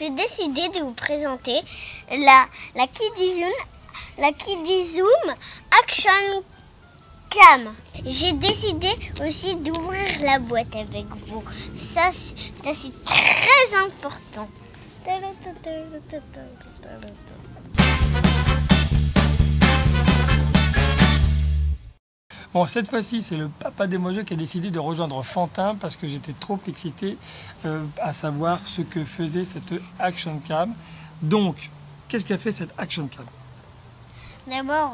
j'ai décidé de vous présenter la Kidizoom Action Cam. J'ai décidé aussi d'ouvrir la boîte avec vous. Ça c'est très important. Bon, cette fois-ci, c'est le papa des Mojos qui a décidé de rejoindre Fantin parce que j'étais trop excité à savoir ce que faisait cette Action Cam. Donc, qu'est-ce qu'a fait cette Action Cam? D'abord,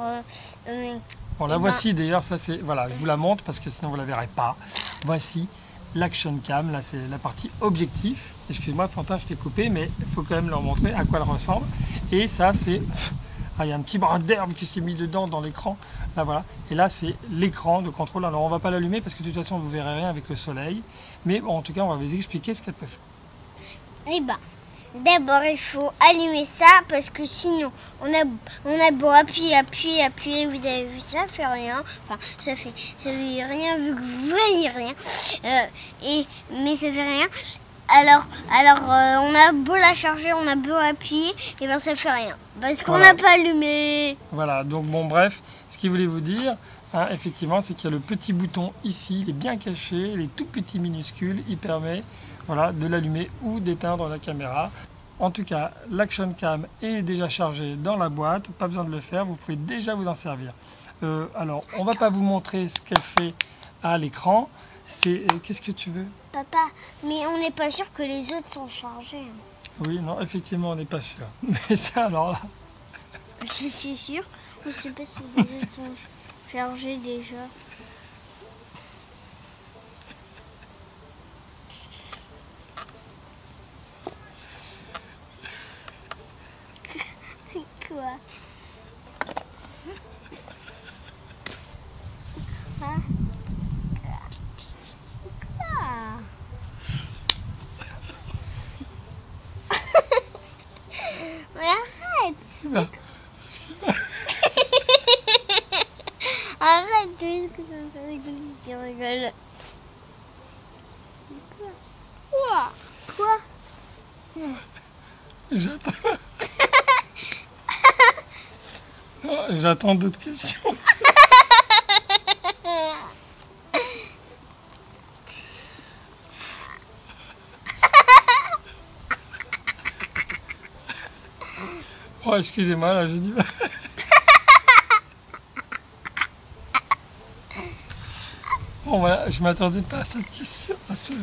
bon, la voici d'ailleurs, ça c'est, voilà, je vous la montre parce que sinon vous ne la verrez pas. Voici l'Action Cam, là c'est la partie objectif. Excuse-moi Fantin, je t'ai coupé, mais il faut quand même leur montrer à quoi elle ressemble. Et ça c'est... Ah, il y a un petit brin d'herbe qui s'est mis dedans dans l'écran. Là voilà. Et là c'est l'écran de contrôle. Alors on ne va pas l'allumer parce que de toute façon vous ne verrez rien avec le soleil. Mais bon, en tout cas on va vous expliquer ce qu'elle peut faire. Eh ben, d'abord il faut allumer ça parce que sinon on a beau appuyer, vous avez vu ça fait rien. Enfin ça fait rien vu que vous voyez rien. Mais ça fait rien. Alors on a beau la charger, on a beau appuyer, et ben ça fait rien. Parce qu'on n'a pas allumé. Voilà, donc bon bref, ce qu'il voulait vous dire, hein, effectivement, c'est qu'il y a le petit bouton ici, il est bien caché, il est tout petit minuscule, il permet voilà, de l'allumer ou d'éteindre la caméra. En tout cas, l'Action Cam est déjà chargée dans la boîte, pas besoin de le faire, vous pouvez déjà vous en servir. Alors, on ne va pas vous montrer ce qu'elle fait à l'écran. C'est qu'est-ce que tu veux? Papa, mais on n'est pas sûr que les autres sont chargés. Oui, non, effectivement, on n'est pas sûr. Mais ça, alors là... C'est sûr. Je ne sais pas si les autres sont chargés déjà. Quoi? Hein? Arrête! Arrête, tu sais que ça me fait tu rigoles. Quoi? J'attends. J'attends d'autres questions. Oh, excusez-moi, là, je dis... Bon, voilà, je ne m'attendais pas à cette question. Je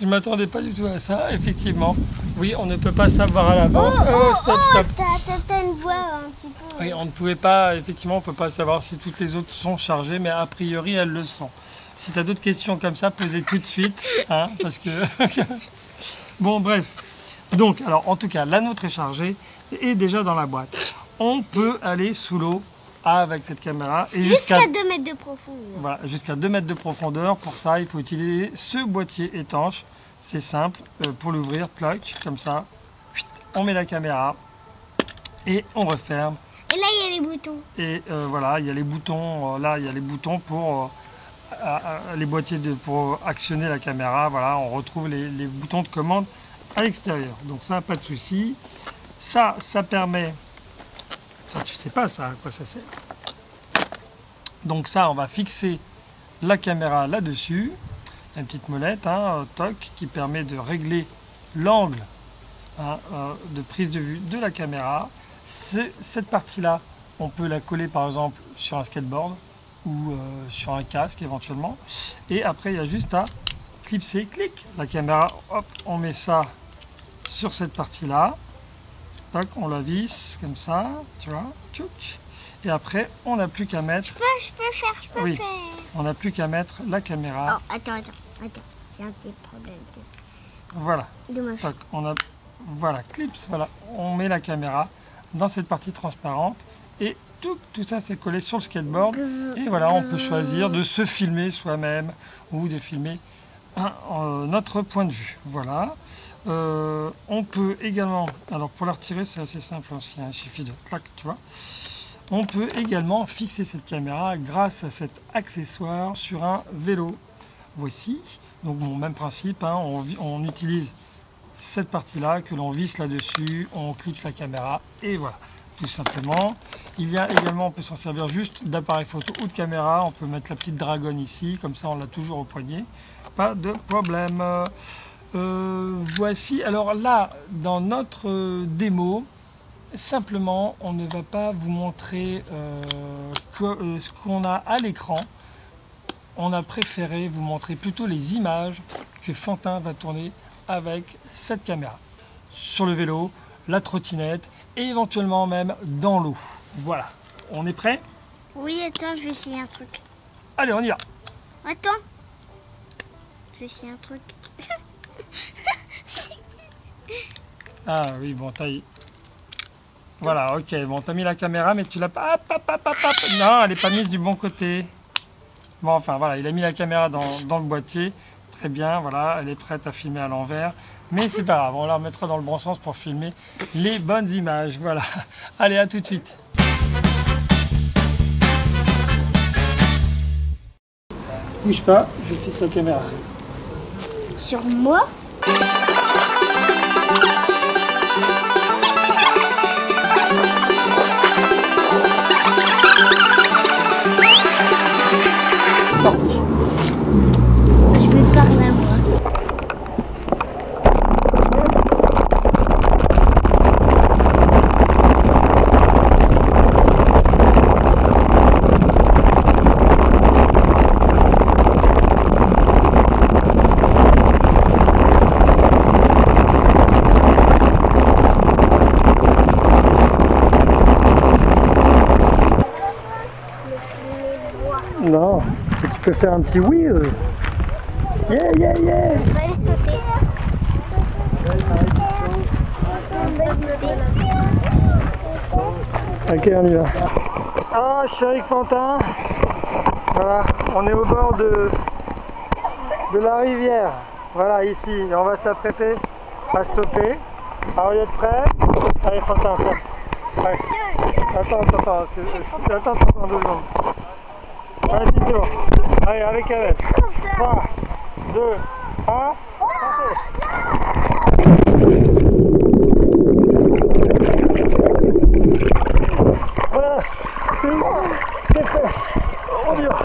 ne m'attendais pas du tout à ça, effectivement. Oui, on ne peut pas savoir à l'avance. Stop. T'as une voix un petit peu... Oui, on ne pouvait pas, effectivement, on ne peut pas savoir si toutes les autres sont chargées, mais a priori, elles le sont. Si tu as d'autres questions comme ça, posez tout de suite, hein, parce que... Bon, bref. Donc, alors, en tout cas, la nôtre est chargée et déjà dans la boîte. On peut aller sous l'eau avec cette caméra. Jusqu'à 2 mètres de profondeur. Voilà, jusqu'à 2 mètres de profondeur. Pour ça, il faut utiliser ce boîtier étanche. C'est simple. Pour l'ouvrir, clac, comme ça. On met la caméra et on referme. Et là, il y a les boutons. Et voilà, il y a les boutons. Là, il y a les boutons pour les boîtiers pour actionner la caméra. Voilà, on retrouve les boutons de commande à l'extérieur. Donc ça, pas de souci. Ça permet... Ça, tu sais pas ça, à quoi ça sert. Donc ça, on va fixer la caméra là-dessus. Une petite molette, hein, toc, qui permet de régler l'angle de prise de vue de la caméra. Cette partie-là, on peut la coller par exemple sur un skateboard ou sur un casque éventuellement. Et après, il y a juste à clipser, clic, la caméra, hop, on met ça sur cette partie-là. Tac, on la visse comme ça, tu vois, tchouc. Et après, on n'a plus qu'à mettre... Je peux faire. On n'a plus qu'à mettre la caméra. Oh, attends, j'ai un petit problème. Voilà. Tac, voilà, clips, voilà. On met la caméra dans cette partie transparente et tout ça c'est collé sur le skateboard. Et voilà, on peut choisir de se filmer soi-même ou de filmer notre point de vue. Voilà. On peut également, alors pour la retirer c'est assez simple aussi, hein, il suffit de clac, tu vois. On peut également fixer cette caméra grâce à cet accessoire sur un vélo. Voici, donc bon, même principe, hein, on utilise cette partie-là que l'on visse là-dessus, on clipse la caméra et voilà, tout simplement. Il y a également, on peut s'en servir juste d'appareil photo ou de caméra. On peut mettre la petite dragonne ici, comme ça on l'a toujours au poignet, pas de problème. Voici, alors là, dans notre démo, simplement, on ne va pas vous montrer ce qu'on a à l'écran. On a préféré vous montrer plutôt les images que Fantin va tourner avec cette caméra. Sur le vélo, la trottinette et éventuellement même dans l'eau. Voilà. On est prêt? Oui, attends, je vais essayer un truc. Allez, on y va. Attends. Je vais essayer un truc. Ah oui, bon, taille. Voilà, ok. Bon, t'as mis la caméra, mais tu l'as pas... Hop, hop, hop, hop, hop. Non, elle n'est pas mise du bon côté. Bon, enfin, voilà, il a mis la caméra dans le boîtier. Très bien, voilà, elle est prête à filmer à l'envers. Mais c'est pas grave, on la remettra dans le bon sens pour filmer les bonnes images. Voilà. Allez, à tout de suite. Bouge pas, je fixe la caméra. Sur moi? Parti. Je vais parler à moi. Non, tu peux faire un petit wheel. Yeah, yeah, yeah. On va aller sauter. On va sauter. Ok, on y va. Ah, je suis avec Fantin. Voilà, on est au bord de la rivière. Voilà, ici. Et on va s'apprêter à sauter. Alors, vous êtes prêts? Allez, Fantin, viens. Allez. Attends, parce que... Attends, 2 secondes. Allez, c'est bon. Allez, avec elle. 3, 2, 1, voilà, c'est fait. On y va.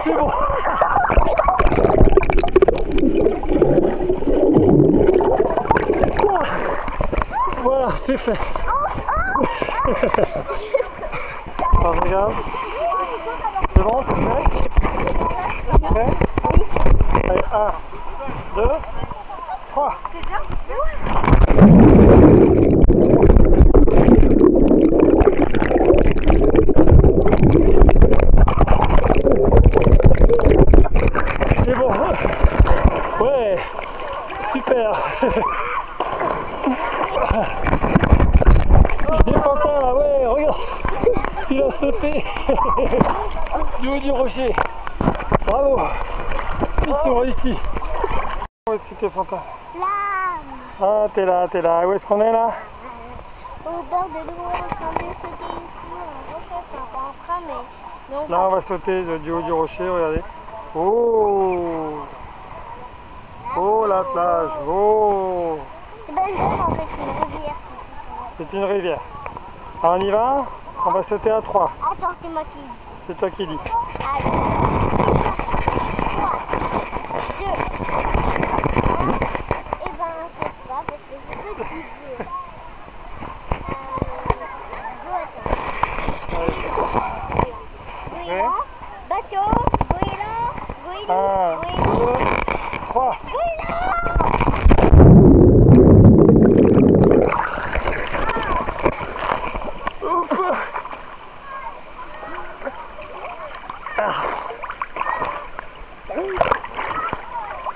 C'est bon. Voilà, c'est fait. Alors, regarde. C'est bon, c'est fait? Prêt? Allez, 1, 2, 3. C'est bon. Ouais, super. Il est content là, ouais, regarde. Il a sauté du haut du rocher. Bravo. Ils sont réussis. Où est-ce que t'es, Fantin? Là, Ah, t'es là. Où est-ce qu'on est là? au bord de l'eau, en train de sauter ici. On refait, enfin, pas en train, mais on Là, on va sauter du haut du rocher, regardez. Oh! Oh, la plage! Oh! C'est pas une rivière, en fait, c'est une rivière. C'est une rivière. Alors, on y va? On va sauter à 3. Attends, c'est moi qui dis. C'est toi qui dis. Allez, 3, 2, 1. Et ben, on saute pas parce que je veux petit peu. Goéland, bateau, goéland, 1, 2, 3.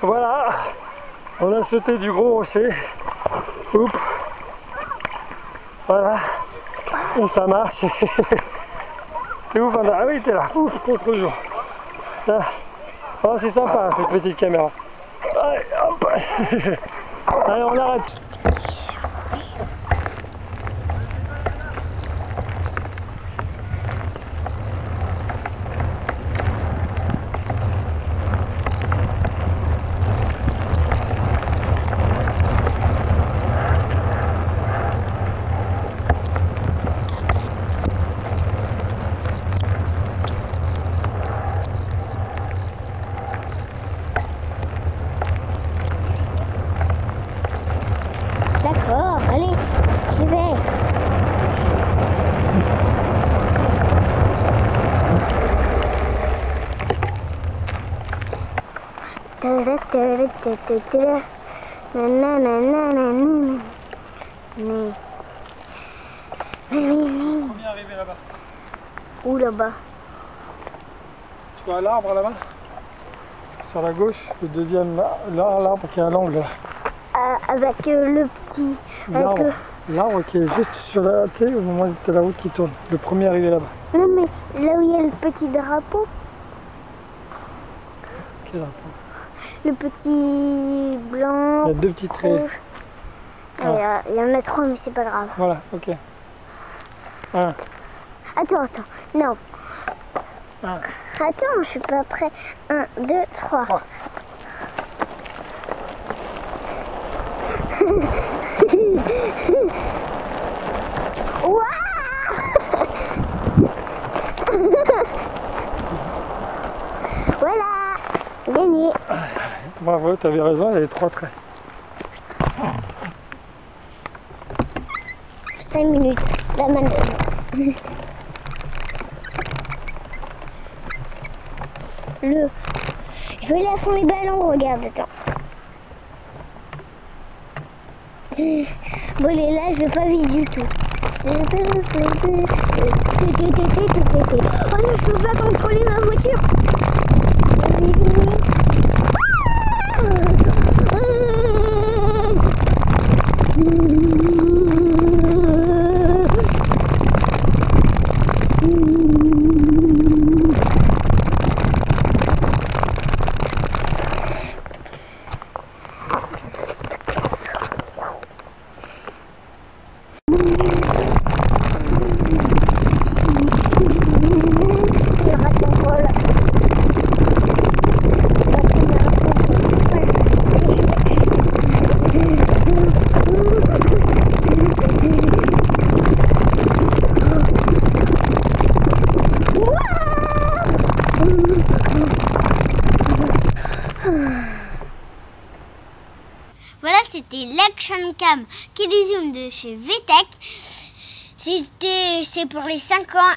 Voilà, on a sauté du gros rocher. Oups. Voilà, et ça marche. T'es où, Fantin? Ah oui, t'es là. Ouf, contre-jour. Oh, c'est sympa cette petite caméra. Allez, hop. Allez, on arrête. tu fais? Combien arrivé là-bas? Où là-bas? Tu vois l'arbre là-bas? Sur la gauche, le deuxième, l'arbre qui est à l'angle là. Avec le petit... L'arbre qui est juste sur la, tu sais, au moment de la route qui tourne. Le premier arrivé là-bas. Non mais là où il y a le petit drapeau. Quel drapeau? Le petit blanc. Il y a deux petits traits. Rouge. Il y en a 3 mais c'est pas grave. Voilà, ok. Un. Attends. Non. Un. Attends, je suis pas prêt. 1, 2, 3. 3. Voilà, gagné. Bravo, tu avais raison, il y avait 3 traits. 5 minutes, la manœuvre. Je vais aller à fond les ballons, regarde, attends. Bon, les là, je vais pas vite du tout. Oh non, je peux pas contrôler ma voiture. Voilà, c'était l'Action Cam Kiddie Zoom de chez VTech. C'est pour les 5 ans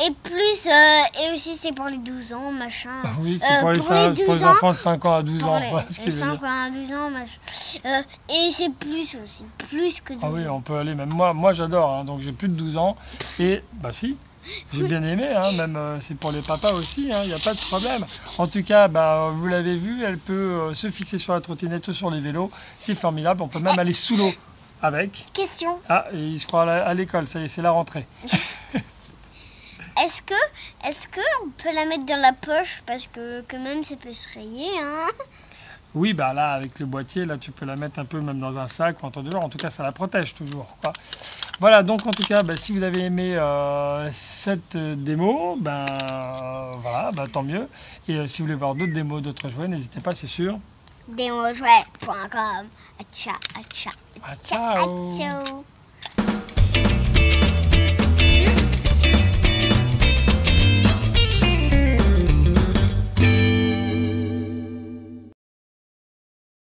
et plus, et aussi c'est pour les 12 ans, machin. Oui, c'est pour les enfants de 5 ans à 12 ans. Voilà ce qu'il veut 5 dire. ans à 12 ans, machin. Et c'est plus aussi, plus que 12 Ah oui, ans. on peut aller, même moi j'adore, hein, donc j'ai plus de 12 ans. Et bah si, j'ai bien aimé, hein, même c'est pour les papas aussi, il n'y a pas de problème. En tout cas, bah, vous l'avez vu, elle peut se fixer sur la trottinette ou sur les vélos, c'est formidable, on peut même aller sous l'eau avec. Question, Ah, et il se croit à l'école, ça y est, c'est la rentrée. est-ce que on peut la mettre dans la poche parce que quand même ça peut se rayer, hein? Oui, bah là, avec le boîtier, là, tu peux la mettre un peu même dans un sac ou en dehors. En tout cas, ça la protège toujours, quoi. Voilà, donc en tout cas, bah, si vous avez aimé cette démo, ben voilà, bah, tant mieux. Et si vous voulez voir d'autres démos, d'autres jouets, n'hésitez pas, c'est sûr. Demojouet.com. Ciao. Ah, ciao. Ciao.